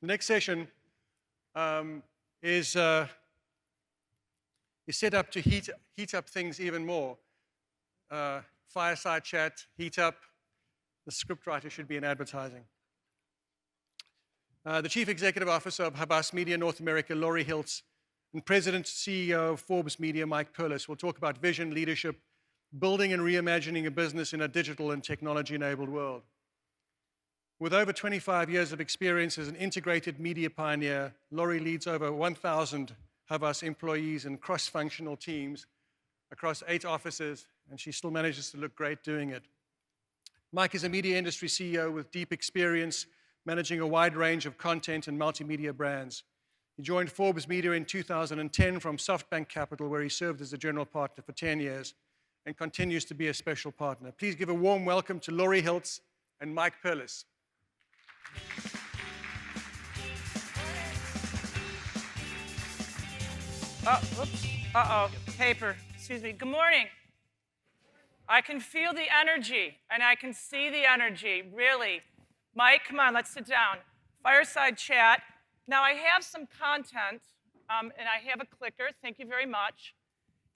The next session is set up to heat up things even more. Fireside chat, heat up. The scriptwriter should be in advertising. The Chief Executive Officer of Havas Media North America, Lori Hiltz, and President CEO of Forbes Media, Mike Perlis, will talk about vision, leadership, building and reimagining a business in a digital and technology-enabled world. With over 25 years of experience as an integrated media pioneer, Lori leads over 1,000 Havas employees and cross-functional teams across 8 offices, and she still manages to look great doing it. Mike is a media industry CEO with deep experience managing a wide range of content and multimedia brands. He joined Forbes Media in 2010 from SoftBank Capital, where he served as a general partner for 10 years and continues to be a special partner. Please give a warm welcome to Lori Hiltz and Mike Perlis. Oh, whoops. Uh-oh, paper. Excuse me. Good morning. I can feel the energy, and I can see the energy, really. Mike, come on, let's sit down. Fireside chat. Now, I have some content, and I have a clicker. Thank you very much.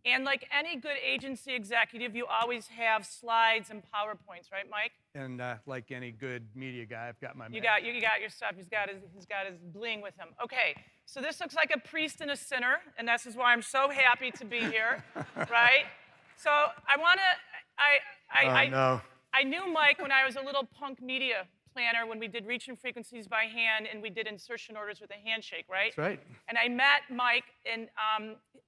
And like any good agency executive, you always have slides and PowerPoints, right, Mike? And like any good media guy, I've got my You got your stuff. He's got his bling with him. Okay, so this looks like a priest and a sinner, and this is why I'm so happy to be here, right? So I want to, I knew Mike when I was a little punk media planner when we did reach and frequencies by hand and we did insertion orders with a handshake, right? That's right. And I met Mike, and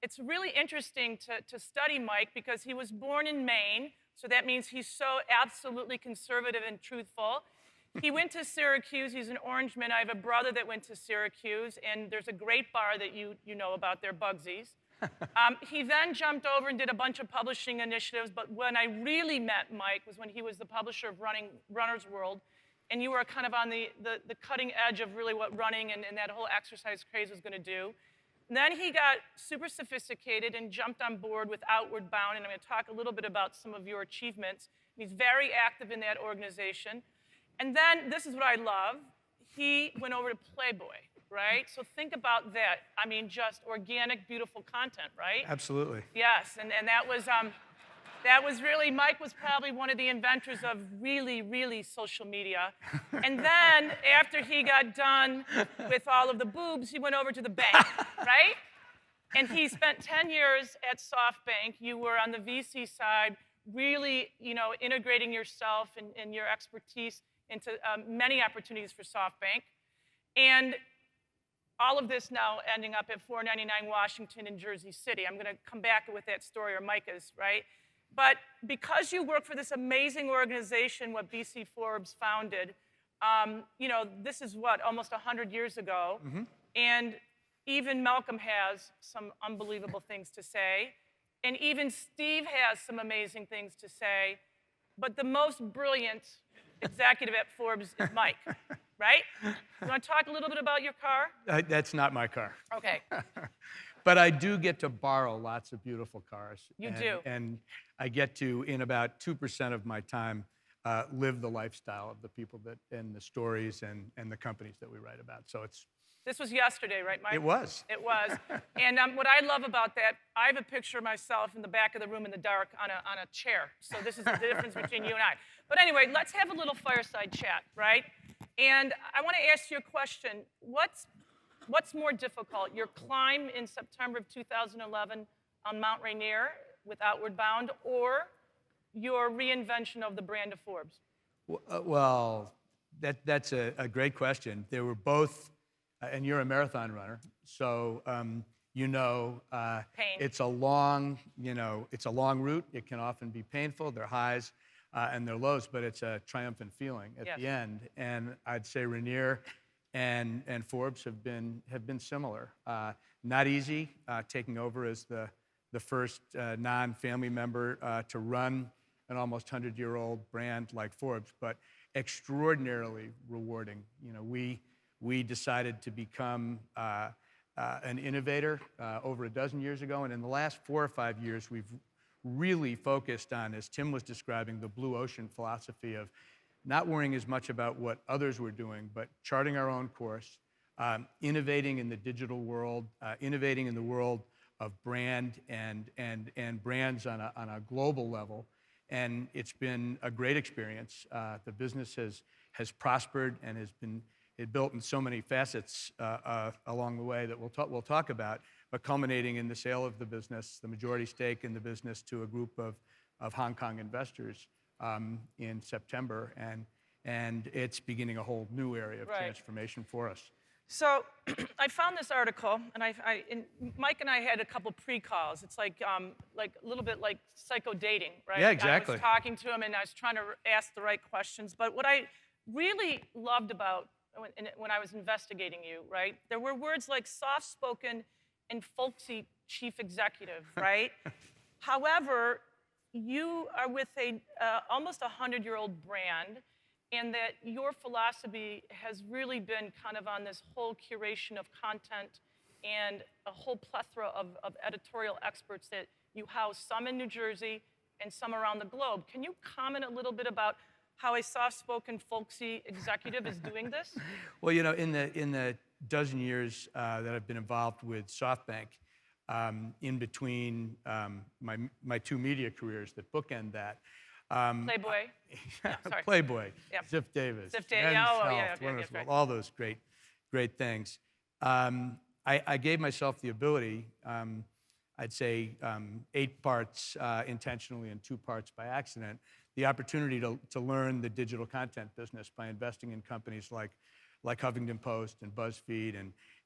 it's really interesting to study Mike because he was born in Maine, so that means he's so absolutely conservative and truthful. He went to Syracuse. He's an Orangeman. I have a brother that went to Syracuse, and there's a great bar that you know about there, Bugsy's. He then jumped over and did a bunch of publishing initiatives, but when I really met Mike was when he was the publisher of Runner's World, and you were kind of on the cutting edge of really what running and that whole exercise craze was going to do. And then he got super sophisticated and jumped on board with Outward Bound, and I'm going to talk a little bit about some of your achievements. He's very active in that organization. And then, this is what I love, he went over to Playboy, right? So think about that. I mean, just organic, beautiful content, right? Absolutely. Yes, and that was really, Mike was probably one of the inventors of really, really social media. And then, after he got done with all of the boobs, he went over to the bank, right? And he spent 10 years at SoftBank. You were on the VC side, really, integrating yourself and your expertise into many opportunities for SoftBank. And all of this now ending up at 499 Washington in Jersey City. I'm going to come back with that story, or Mike is, right? But because you work for this amazing organization, what BC Forbes founded, this is what, almost 100 years ago. Mm-hmm. And even Malcolm has some unbelievable things to say. And even Steve has some amazing things to say. But the most brilliant executive at Forbes is Mike, right? You want to talk a little bit about your car? That's not my car. Okay. But I do get to borrow lots of beautiful cars. You do. And I get to, in about 2% of my time, live the lifestyle of the people and the stories and the companies that we write about. So it's... This was yesterday, right, Mike? It was. It was. And what I love about that, I have a picture of myself in the back of the room in the dark on a chair. So this is the difference between you and I. But anyway, let's have a little fireside chat, right? And I want to ask you a question. What's more difficult, your climb in September of 2011 on Mount Rainier with Outward Bound, or your reinvention of the brand of Forbes? Well, that's a great question. They were both... and you're a marathon runner, so Pain. it's a long route. It can often be painful. There are highs and there are lows, but it's a triumphant feeling at the end. And I'd say Rainier and Forbes have been similar. Not easy taking over as the first non-family member to run an almost 100-year-old brand like Forbes, but extraordinarily rewarding. We decided to become an innovator over a dozen years ago, and in the last 4 or 5 years, we've really focused on, as Tim was describing, the blue ocean philosophy of not worrying as much about what others were doing, but charting our own course, innovating in the digital world, innovating in the world of brand and brands on a global level. And it's been a great experience. The business has prospered and has been built in so many facets along the way that we'll talk about, but culminating in the sale of the business, the majority stake in the business to a group of Hong Kong investors in September, and it's beginning a whole new area of transformation for us. So I found this article, and Mike and I had a couple pre-calls. It's like a little bit like psycho dating, right? Yeah, exactly. I was talking to him, and I was trying to ask the right questions. But what I really loved about when I was investigating you, right, there were words like soft-spoken and folksy chief executive, right? However, you are with almost 100-year-old brand, and that your philosophy has really been kind of on this whole curation of content and a whole plethora of editorial experts that you house, some in New Jersey and some around the globe. Can you comment a little bit about how a soft-spoken, folksy executive is doing this? Well, you know, in the dozen years that I've been involved with SoftBank, in between my two media careers that bookend that, Playboy. Yeah, sorry. Playboy, Yep. Ziff Davis, Ziff Davis. Men's Oh, Health, yeah, okay, Women's right. Health, all those great things. I gave myself the ability, I'd say 8 parts intentionally and 2 parts by accident, the opportunity to learn the digital content business by investing in companies like Huffington Post and BuzzFeed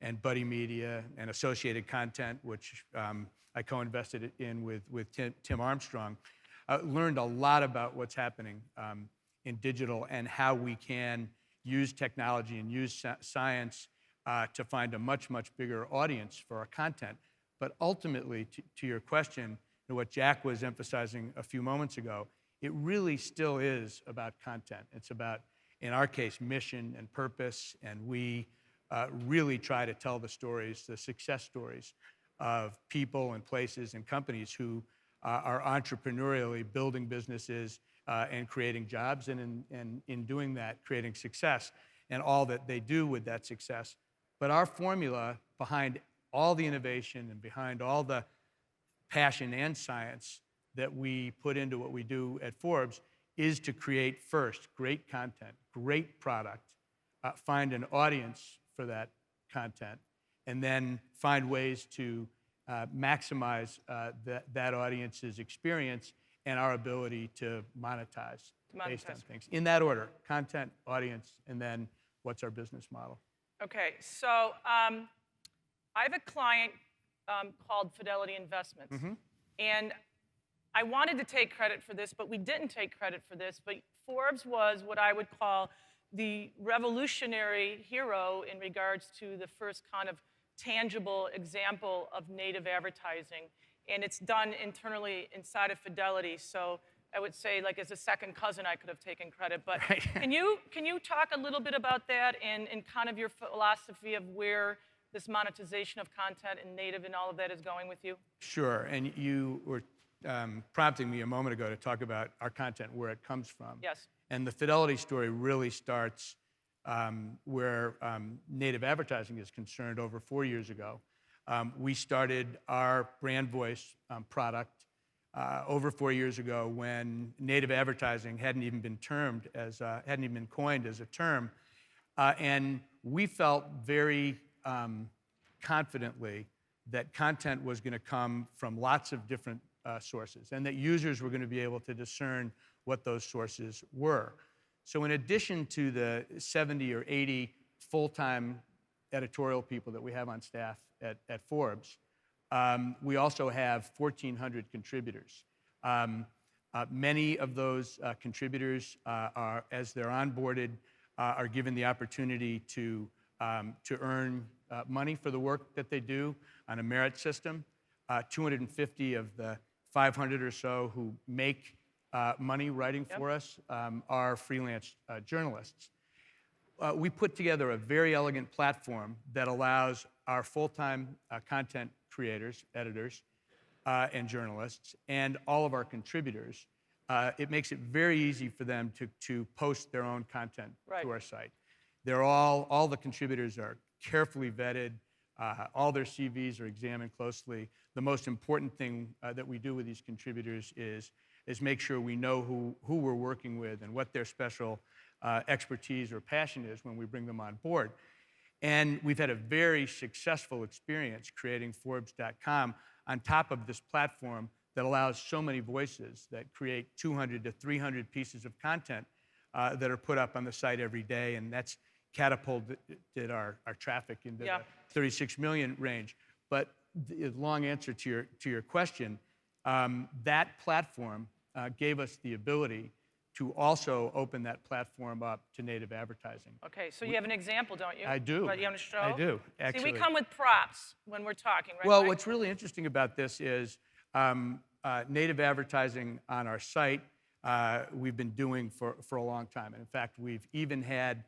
and Buddy Media and Associated Content, which I co-invested in with Tim Armstrong. Learned a lot about what's happening in digital and how we can use technology and use science to find a much bigger audience for our content. But ultimately, to your question, what Jack was emphasizing a few moments ago, it really still is about content. It's about, in our case, mission and purpose, and we really try to tell the stories, the success stories of people and places and companies who are entrepreneurially building businesses and creating jobs, and in doing that, creating success and all that they do with that success. But our formula behind all the innovation and behind all the passion and science that we put into what we do at Forbes is to create first great content, great product, find an audience for that content, and then find ways to maximize that audience's experience and our ability to monetize based on things. In that order: content, audience, and then what's our business model. Okay, so I have a client called Fidelity Investments. Mm-hmm. And I wanted to take credit for this, but we didn't take credit for this. But Forbes was what I would call the revolutionary hero in regards to the first kind of tangible example of native advertising. And it's done internally inside of Fidelity. So I would say, like, as a second cousin, I could have taken credit. But Right. can you talk a little bit about that and kind of your philosophy of where this monetization of content and native and all of that is going with you? Sure, and you were prompting me a moment ago to talk about our content, where it comes from. Yes. And the Fidelity story really starts where native advertising is concerned over 4 years ago. We started our brand voice product over 4 years ago when native advertising hadn't even been coined as a term, and we felt very confidently that content was going to come from lots of different sources, and that users were going to be able to discern what those sources were. So in addition to the 70 or 80 full-time editorial people that we have on staff at Forbes, we also have 1,400 contributors. Many of those contributors are, as they're onboarded, are given the opportunity to earn money for the work that they do on a merit system. 250 of the 500 or so who make money writing for us are freelance journalists. We put together a very elegant platform that allows our full-time content creators, editors, and journalists, and all of our contributors. It makes it very easy for them to post their own content to our site. all the contributors are carefully vetted. All their CVs are examined closely. The most important thing that we do with these contributors is make sure we know who we're working with and what their special expertise or passion is when we bring them on board. And we've had a very successful experience creating Forbes.com on top of this platform that allows so many voices that create 200 to 300 pieces of content that are put up on the site every day, and that's catapulted our traffic into the 36 million range. But the long answer to your question, that platform gave us the ability to also open that platform up to native advertising. Okay, so you have an example, don't you? I do. That you want to show? I do, actually. See, we come with props when we're talking, right? Well, Mike? what's really interesting about this is native advertising on our site we've been doing for a long time. And in fact, we've even had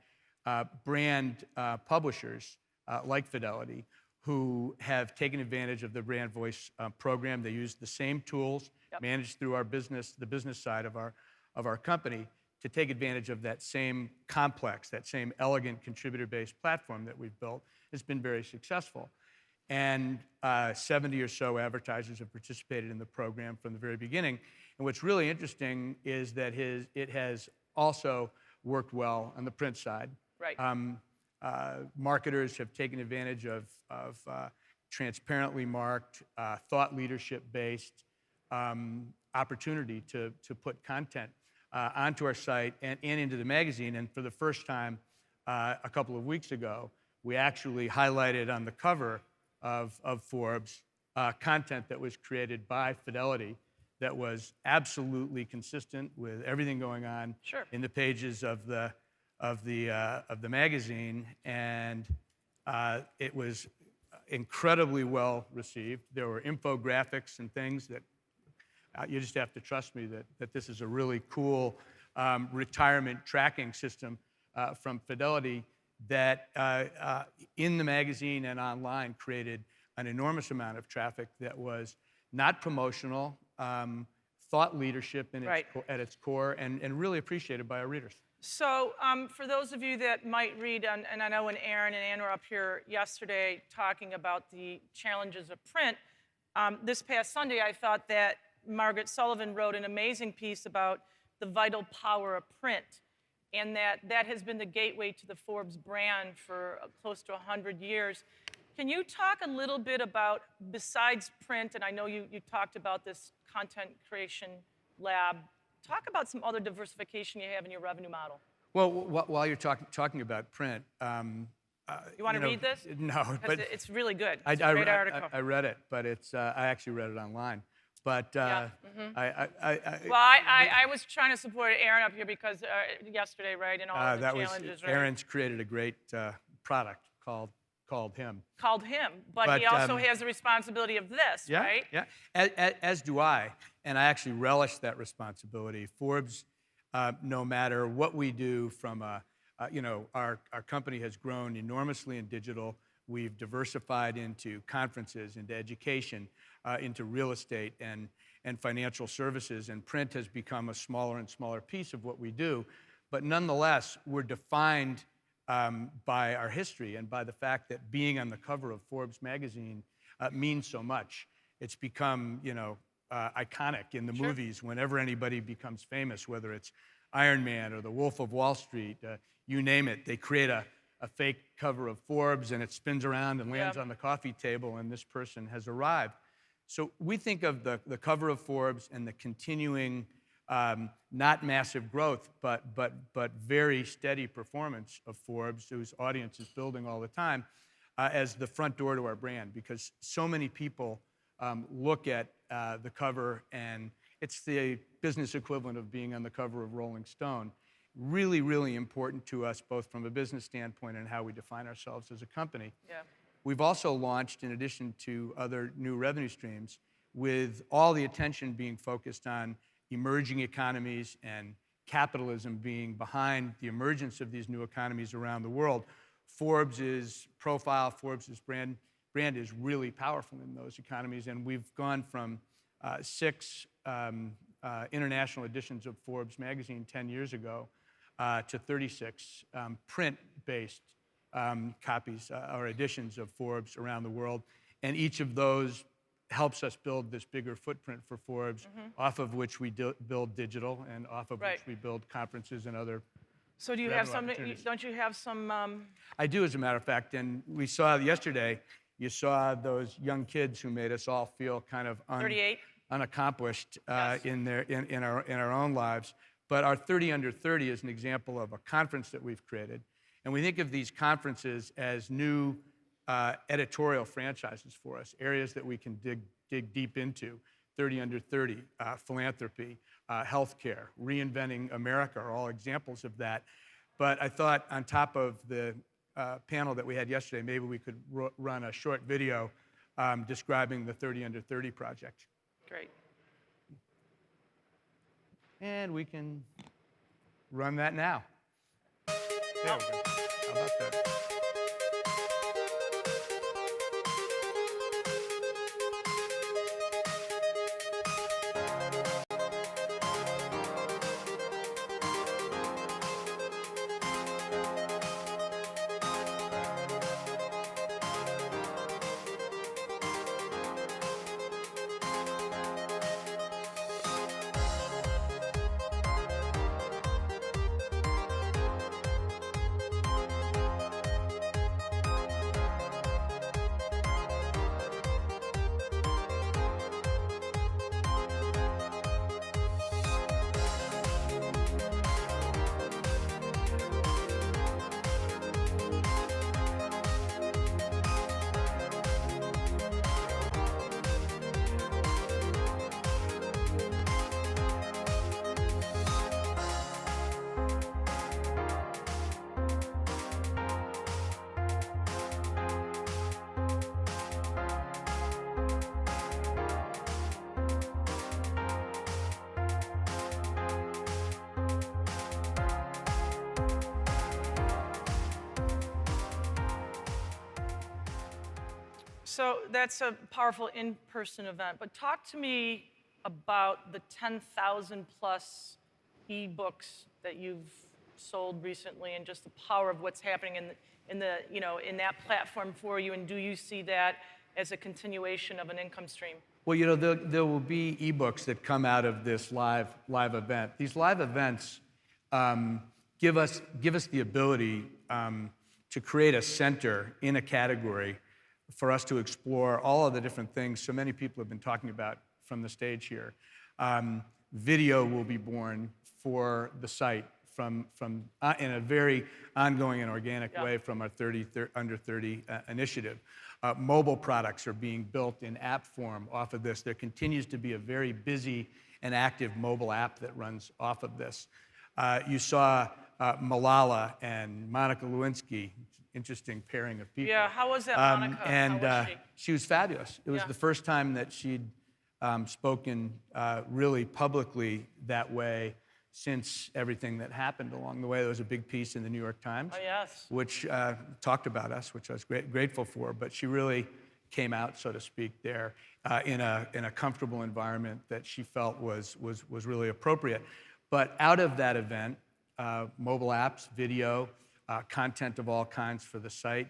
brand publishers like Fidelity who have taken advantage of the brand voice program. They use the same tools managed through our business, the business side of our company, to take advantage of that same complex, that same elegant contributor-based platform that we've built. It's been very successful. And 70 or so advertisers have participated in the program from the very beginning. And what's really interesting is that it has also worked well on the print side. Right. Marketers have taken advantage of transparently marked, thought leadership-based opportunity to put content onto our site and into the magazine. And for the first time a couple of weeks ago, we actually highlighted on the cover of Forbes content that was created by Fidelity that was absolutely consistent with everything going on in the pages of the magazine, and it was incredibly well received. There were infographics and things that you just have to trust me that this is a really cool retirement tracking system from Fidelity that in the magazine and online created an enormous amount of traffic that was not promotional, thought leadership at its core, and really appreciated by our readers. So for those of you that might read, and I know when Aaron and Ann were up here yesterday talking about the challenges of print, this past Sunday I thought that Margaret Sullivan wrote an amazing piece about the vital power of print, and that has been the gateway to the Forbes brand for close to 100 years. Can you talk a little bit about, besides print, and I know you talked about this content creation lab, talk about some other diversification you have in your revenue model. Well, while you're talking about print, you want to read this? No, but it's really good. It's a great article. I read it, but I actually read it online. But I was trying to support Aaron up here because yesterday, right, and all of the challenges, right? Aaron's created a great product called Him. Called Him, but he also has the responsibility of this, right? Yeah, as do I, and I actually relish that responsibility. Forbes, no matter what we do from our company has grown enormously in digital. We've diversified into conferences, into education, into real estate and financial services, and print has become a smaller and smaller piece of what we do. But nonetheless, we're defined by our history and by the fact that being on the cover of Forbes magazine means so much. It's become, iconic in the movies whenever anybody becomes famous, whether it's Iron Man or The Wolf of Wall Street, you name it. They create a fake cover of Forbes and it spins around and lands on the coffee table and this person has arrived. So we think of the cover of Forbes and the continuing, not massive growth, but very steady performance of Forbes, whose audience is building all the time, as the front door to our brand, because so many people look at the cover, and it's the business equivalent of being on the cover of Rolling Stone. Really, really important to us, both from a business standpoint and how we define ourselves as a company. Yeah. We've also launched, in addition to other new revenue streams, with all the attention being focused on emerging economies and capitalism being behind the emergence of these new economies around the world. Forbes' profile, Forbes' brand is really powerful in those economies, and we've gone from 6 international editions of Forbes magazine 10 years ago to 36 print print-based copies or editions of Forbes around the world. And each of those helps us build this bigger footprint for Forbes, off of which we build digital and off of which we build conferences and other. So do you have some, don't you have some? I do, as a matter of fact. And we saw yesterday, you saw those young kids who made us all feel kind of 38? Unaccomplished Yes. in our own lives. But our 30 Under 30 is an example of a conference that we've created. And we think of these conferences as new editorial franchises for us, areas that we can dig deep into. 30 Under 30, philanthropy, healthcare, reinventing America are all examples of that. But I thought on top of the panel that we had yesterday, maybe we could run a short video describing the 30 Under 30 project. Great. And we can run that now. There we go. How about that? So that's a powerful in-person event. But talk to me about the 10,000 plus ebooks that you've sold recently, and just the power of what's happening in that platform for you. And do you see that as a continuation of an income stream? Well, you know, there will be ebooks that come out of this live event. These live events give us the ability to create a center in a category for us to explore all of the different things so many people have been talking about from the stage here. Video will be born for the site from in a very ongoing and organic way from our Under 30 initiative. Mobile products are being built in app form off of this. There continues to be a very busy and active mobile app that runs off of this. You saw Malala and Monica Lewinsky, interesting pairing of people. Yeah, how was that, Monica? And how was she was fabulous. It was the first time that she'd spoken really publicly that way since everything that happened along the way. There was a big piece in the New York Times, which talked about us, which I was grateful for. But she really came out, so to speak, there in a comfortable environment that she felt was really appropriate. But out of that event, mobile apps, video, content of all kinds for the site,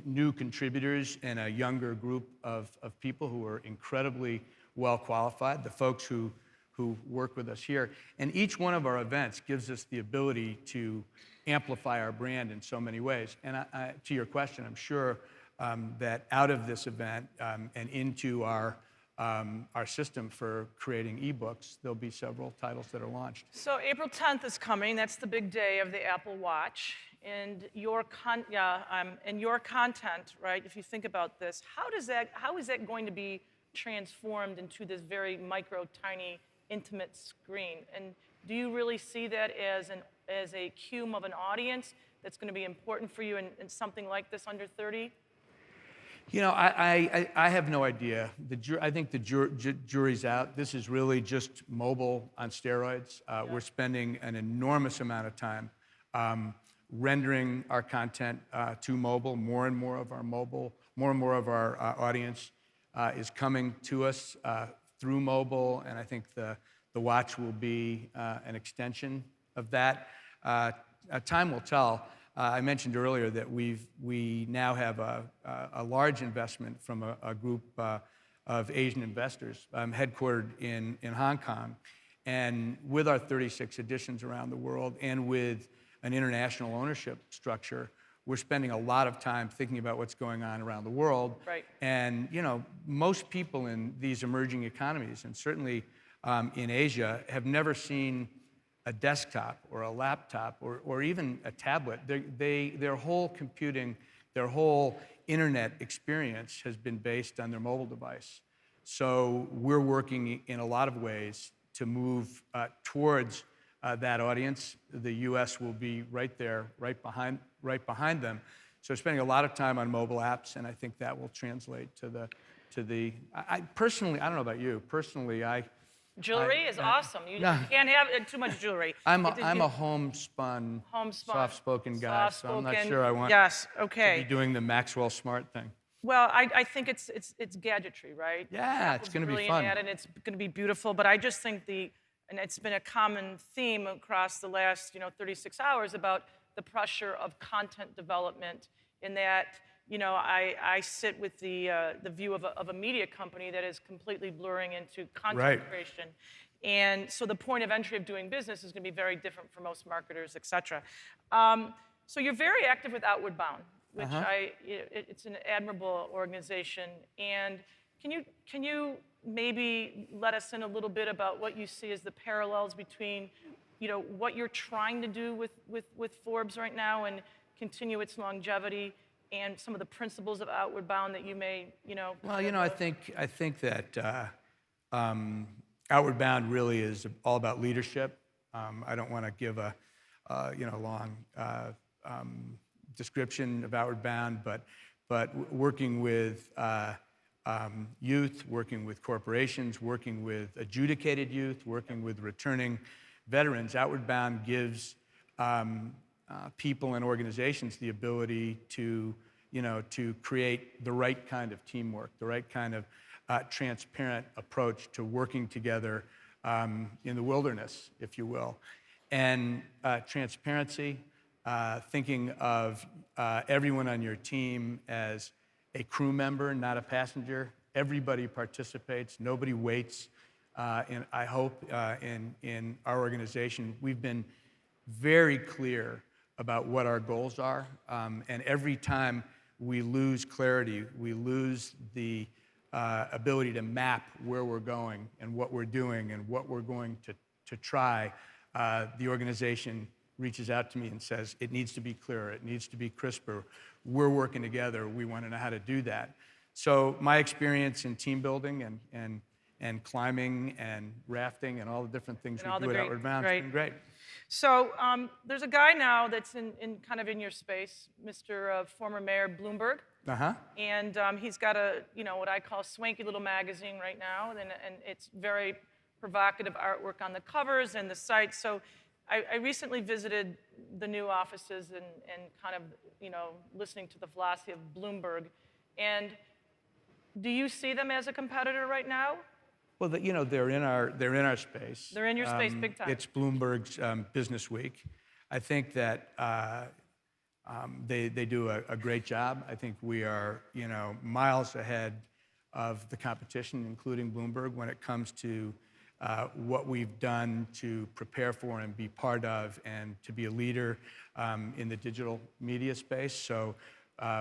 new contributors, and a younger group of people who are incredibly well qualified, the folks who work with us here. And each one of our events gives us the ability to amplify our brand in so many ways. And to your question, I'm sure that out of this event and into our system for creating ebooks, there'll be several titles that are launched. So April 10th is coming. That's the big day of the Apple Watch. And your content, right? If you think about this, how is that going to be transformed into this very micro, tiny, intimate screen? And do you really see that as a cue of an audience that's going to be important for you in something like this Under 30? You know, I have no idea. I think the jury's out. This is really just mobile on steroids. We're spending an enormous amount of time rendering our content to mobile. More and more of our audience is coming to us through mobile, and I think the watch will be an extension of that. Time will tell. I mentioned earlier that we now have a large investment from a group of Asian investors headquartered in Hong Kong. And with our 36 editions around the world and with an international ownership structure, we're spending a lot of time thinking about what's going on around the world. Right. And most people in these emerging economies, and certainly in Asia, have never seen a desktop or a laptop or even a tablet. Their whole computing, their whole internet experience has been based on their mobile device. So we're working in a lot of ways to move towards that audience. The U.S. will be right there, right behind them. So spending a lot of time on mobile apps, and I think that will translate to the. I personally, I don't know about you. Personally, Jewelry is awesome. You can't have too much jewelry. I'm a homespun, soft-spoken guy, so I'm not sure I want to be doing the Maxwell Smart thing. Well, I think it's gadgetry, right? Yeah, it's going to be fun. And it's going to be beautiful. But I just think and it's been a common theme across the last 36 hours about the pressure of content development. In that I sit with the view of a media company that is completely blurring into content creation. And so the point of entry of doing business is going to be very different for most marketers, et cetera. So you're very active with Outward Bound, which it's an admirable organization. And can you maybe let us in a little bit about what you see as the parallels between what you're trying to do with Forbes right now and continue its longevity, and some of the principles of Outward Bound that you may, Well, I think that Outward Bound really is all about leadership. I don't want to give a long description of Outward Bound, but working with youth, working with corporations, working with adjudicated youth, working with returning veterans, Outward Bound gives people and organizations the ability to create the right kind of teamwork, the right kind of transparent approach to working together in the wilderness, if you will. And transparency, thinking of everyone on your team as a crew member, not a passenger. Everybody participates, nobody waits. And I hope in our organization, we've been very clear about what our goals are. And every time we lose clarity, we lose the ability to map where we're going and what we're doing and what we're going to try, the organization reaches out to me and says, it needs to be clearer, it needs to be crisper. We're working together, we want to know how to do that. So my experience in team building and climbing and rafting and all the different things we do at Outward Bound has been great. So there's a guy now that's in kind of in your space, Mr. Former Mayor Bloomberg. And he's got a, what I call swanky little magazine right now, and it's very provocative artwork on the covers and the site. So I recently visited the new offices and kind of, listening to the philosophy of Bloomberg. And do you see them as a competitor right now? Well, they're in our space. They're in your space big time. It's Bloomberg's Business Week. I think that they do a great job. I think we are, miles ahead of the competition, including Bloomberg, when it comes to what we've done to prepare for and be part of and to be a leader in the digital media space. So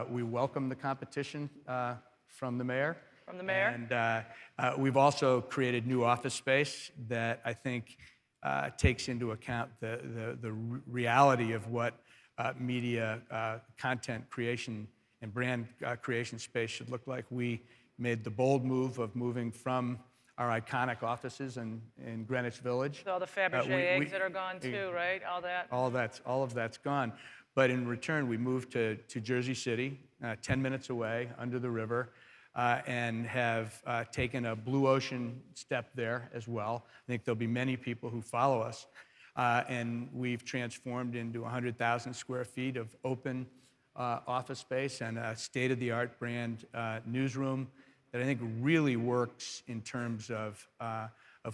we welcome the competition from the mayor. From the mayor. And we've also created new office space that I think takes into account the reality of what media content creation and brand creation space should look like. We made the bold move of moving from our iconic offices in Greenwich Village. So all the Fabergé eggs that are gone too, right? All that. All of that's gone. But in return, we moved to Jersey City, 10 minutes away, under the river. And have taken a blue ocean step there as well. I think there'll be many people who follow us. And we've transformed into 100,000 square feet of open office space and a state-of-the-art brand newsroom that I think really works in terms of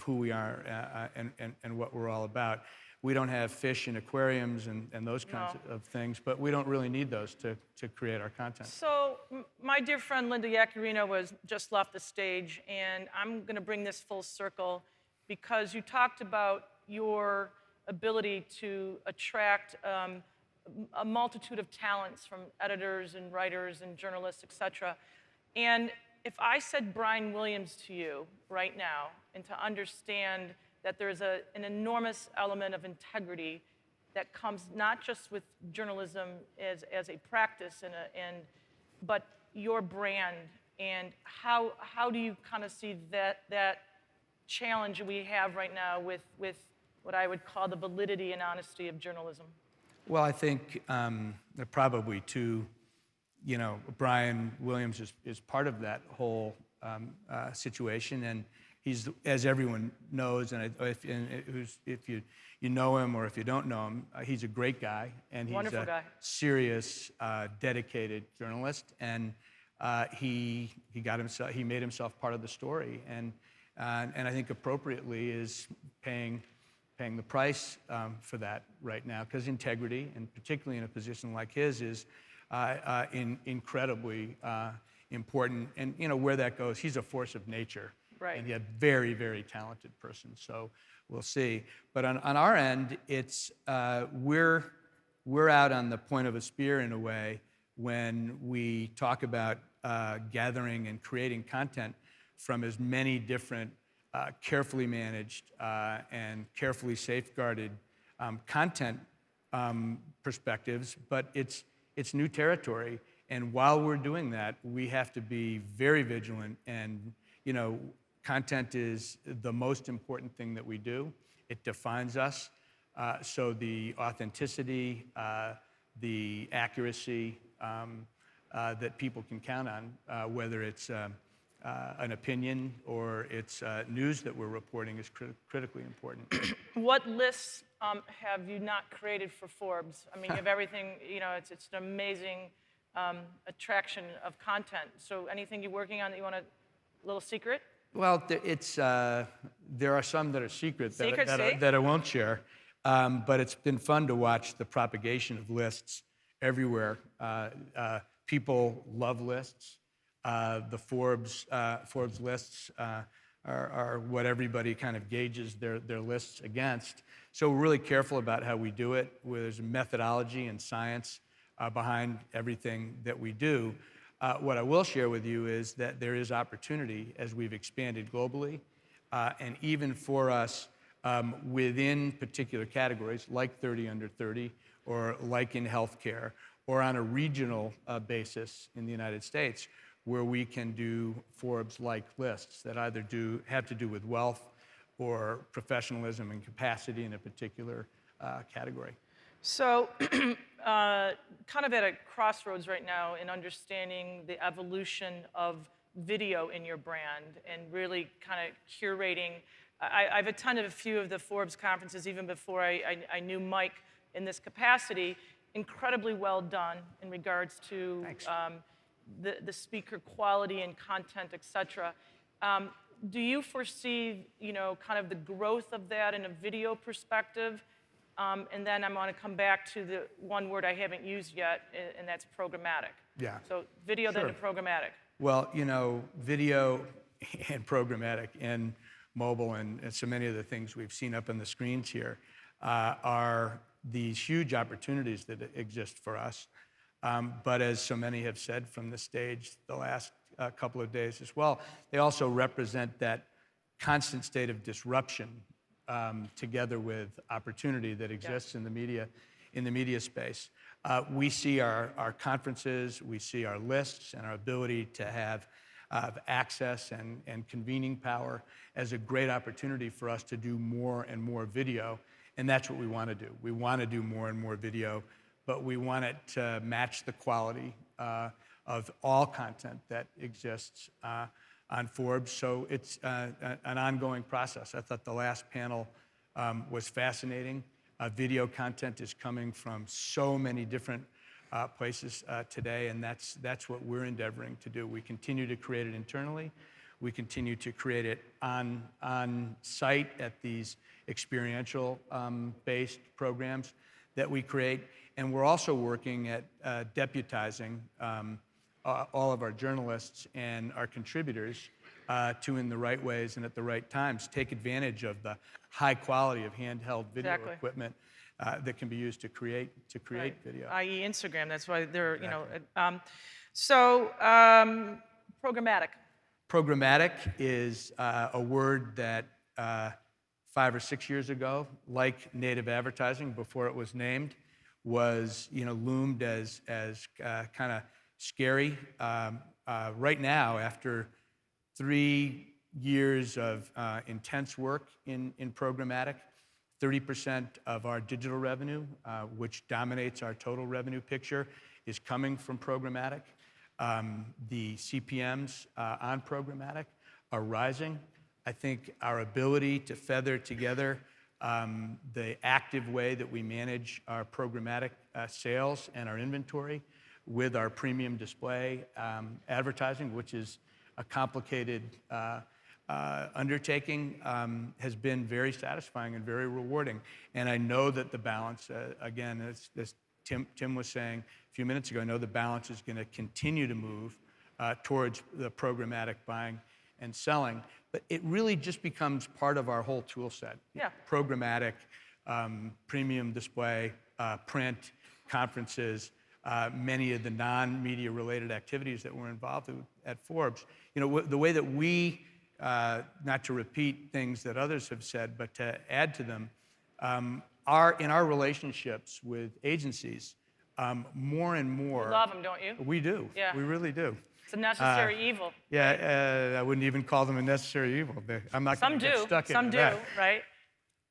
who we are and what we're all about. We don't have fish in aquariums and those kinds of things, but we don't really need those to create our content. So my dear friend Linda Yaccarino was just left the stage, and I'm going to bring this full circle because you talked about your ability to attract a multitude of talents from editors and writers and journalists, et cetera. And if I said Brian Williams to you right now, and to understand that there's an enormous element of integrity that comes not just with journalism as a practice, but your brand, and how do you kind of see that challenge we have right now with what I would call the validity and honesty of journalism? Well, I think there are probably two. Brian Williams is part of that whole situation, and he's, as everyone knows, and if you know him or if you don't know him, he's a great guy, and he's Wonderful a guy. serious, dedicated journalist, and he made himself part of the story, and I think appropriately is paying the price for that right now, because integrity, and particularly in a position like his, is incredibly important. And where that goes, he's a force of nature. Right. And he's a very, very talented person. So we'll see. But on our end, it's we're out on the point of a spear in a way when we talk about gathering and creating content from as many different carefully managed and carefully safeguarded content perspectives, but it's new territory. And while we're doing that, we have to be very vigilant. And content is the most important thing that we do. It defines us. So the authenticity, the accuracy that people can count on, whether it's an opinion or it's news that we're reporting, is critically important. What lists have you not created for Forbes? I mean, you have everything, it's an amazing attraction of content. So anything you're working on that you want a little secret? Well, there are some that are secret that I won't share, but it's been fun to watch the propagation of lists everywhere. People love lists. The Forbes lists are what everybody kind of gauges their lists against. So we're really careful about how we do it. There's a methodology and science behind everything that we do. What I will share with you is that there is opportunity as we've expanded globally, and even for us within particular categories like 30 under 30, or like in healthcare, or on a regional basis in the United States, where we can do Forbes-like lists that either have to do with wealth or professionalism and capacity in a particular category. So kind of at a crossroads right now in understanding the evolution of video in your brand and really kind of curating. I've attended a few of the Forbes conferences even before I knew Mike in this capacity. Incredibly well done in regards to the speaker quality and content, et cetera. Do you foresee, kind of the growth of that in a video perspective? And then I want to come back to the one word I haven't used yet, and that's programmatic. Yeah. So video, Sure. then to programmatic. Well, video and programmatic and mobile and so many of the things we've seen up on the screens here are these huge opportunities that exist for us. But as so many have said from the stage the last couple of days as well, they also represent that constant state of disruption together with opportunity that exists in the media space. We see our conferences, we see our lists and our ability to have access and convening power as a great opportunity for us to do more and more video, and that's what we want to do. We want to do more and more video, but we want it to match the quality of all content that exists on Forbes. So it's an ongoing process. I thought the last panel was fascinating. Video content is coming from so many different places today, and that's what we're endeavoring to do. We continue to create it internally. We continue to create it on site at these experiential based programs that we create. And we're also working at deputizing all of our journalists and our contributors to, in the right ways and at the right times, take advantage of the high quality of handheld video equipment that can be used to create video. I.e. Instagram. That's why they're, programmatic. Programmatic is a word that 5 or 6 years ago, like native advertising before it was named, was loomed as kind of scary. Right now, after 3 years of intense work in programmatic, 30% of our digital revenue, which dominates our total revenue picture, is coming from programmatic. The CPMs on programmatic are rising. I think our ability to feather together the active way that we manage our programmatic sales and our inventory with our premium display advertising, which is a complicated undertaking, has been very satisfying and very rewarding. And I know that the balance, again, as Tim was saying a few minutes ago, I know the balance is going to continue to move towards the programmatic buying and selling. But it really just becomes part of our whole tool set. Yeah. Programmatic, premium display, print, conferences, many of the non-media related activities that we're involved in at Forbes. The way that we, not to repeat things that others have said, but to add to them, in our relationships with agencies, more and more. You love them, don't you? We do. Yeah. We really do. It's a necessary evil. Yeah, I wouldn't even call them a necessary evil. I'm not going to get stuck in that. Some do, right?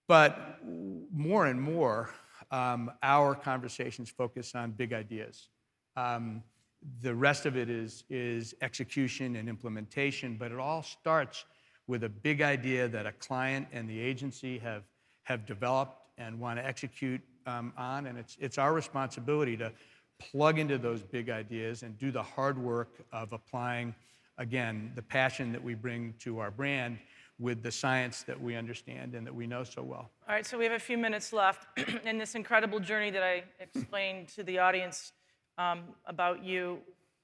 But more and more, our conversations focus on big ideas. The rest of it is execution and implementation, but it all starts with a big idea that a client and the agency have developed and want to execute on, and it's our responsibility to plug into those big ideas and do the hard work of applying, again, the passion that we bring to our brand with the science that we understand and that we know so well. All right, so we have a few minutes left in this incredible journey that I explained to the audience about you.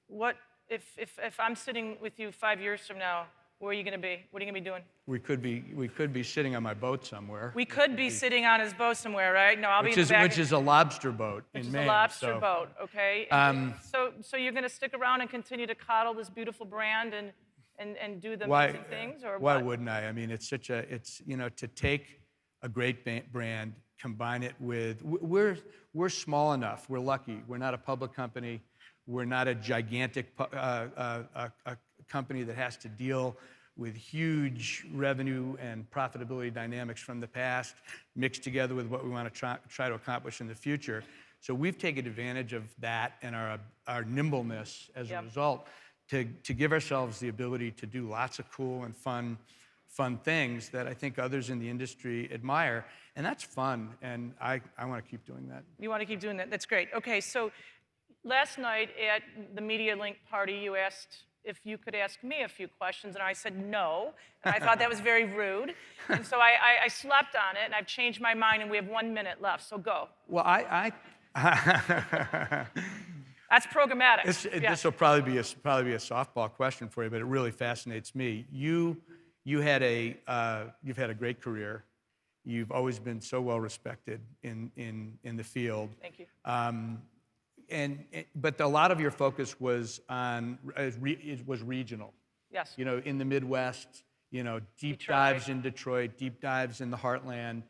What if I'm sitting with you 5 years from now? Where are you going to be? What are you going to be doing? We could be sitting on my boat somewhere. We could be sitting on his boat somewhere, right? No, I'll be in the back. Which is a lobster boat in Maine. Which is a lobster boat, okay? So you're going to stick around and continue to coddle this beautiful brand and do the amazing things, or why what? wouldn't I? I mean, it's to take a great brand, combine it with, we're small enough, we're lucky, we're not a public company, we're not a gigantic company that has to deal with huge revenue and profitability dynamics from the past, mixed together with what we want to try to accomplish in the future. So we've taken advantage of that and our nimbleness as a result to give ourselves the ability to do lots of cool and fun things that I think others in the industry admire. And that's fun, and I want to keep doing that. You want to keep doing that? That's great. Okay, so last night at the Media Link party, you asked if you could ask me a few questions, and I said no, and I thought that was very rude. And so I slept on it, and I've changed my mind, and we have 1 minute left, so go. Well, That's programmatic. This will probably be a softball question for you, but it really fascinates me. You've had a great career. You've always been so well respected in the field. Thank you. But a lot of your focus was regional. Yes. In the Midwest, deep Detroit. dives in Detroit, deep dives in the heartland,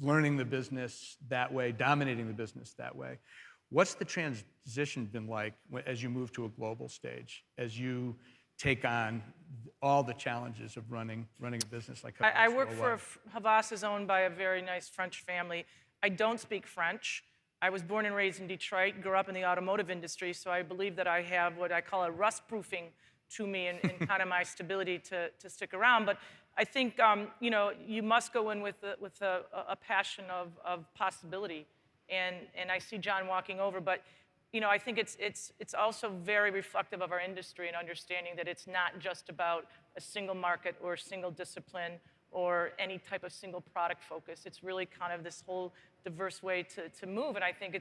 learning the business that way, dominating the business that way. What's the transition been like as you move to a global stage, as you take on all the challenges of running a business like Havas? I work for Havas, is owned by a very nice French family. I don't speak French. I was born and raised in Detroit, grew up in the automotive industry, so I believe that I have what I call a rust-proofing to me in kind of my stability to stick around. But I think you must go in with a passion of possibility. And I see John walking over, but I think it's also very reflective of our industry and understanding that it's not just about a single market or a single discipline or any type of single product focus. It's really kind of this whole diverse way to move. And I think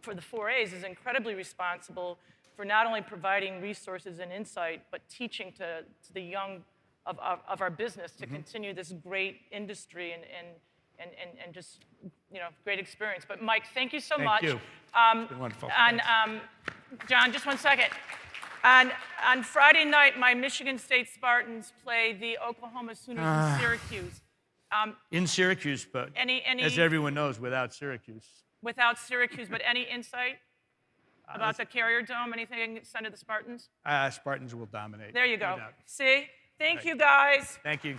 for the 4A's is incredibly responsible for not only providing resources and insight, but teaching to the young of our business to continue this great industry and just, great experience. But Mike, thank you so much. Thank you. It's been wonderful. And John, just one second. On Friday night, my Michigan State Spartans play the Oklahoma Sooners in Syracuse. In Syracuse, but as everyone knows, without Syracuse. Without Syracuse, but any insight about the Carrier Dome? Anything sent to the Spartans? Spartans will dominate. There you go. No doubt. See? Thank you, guys. Thank you.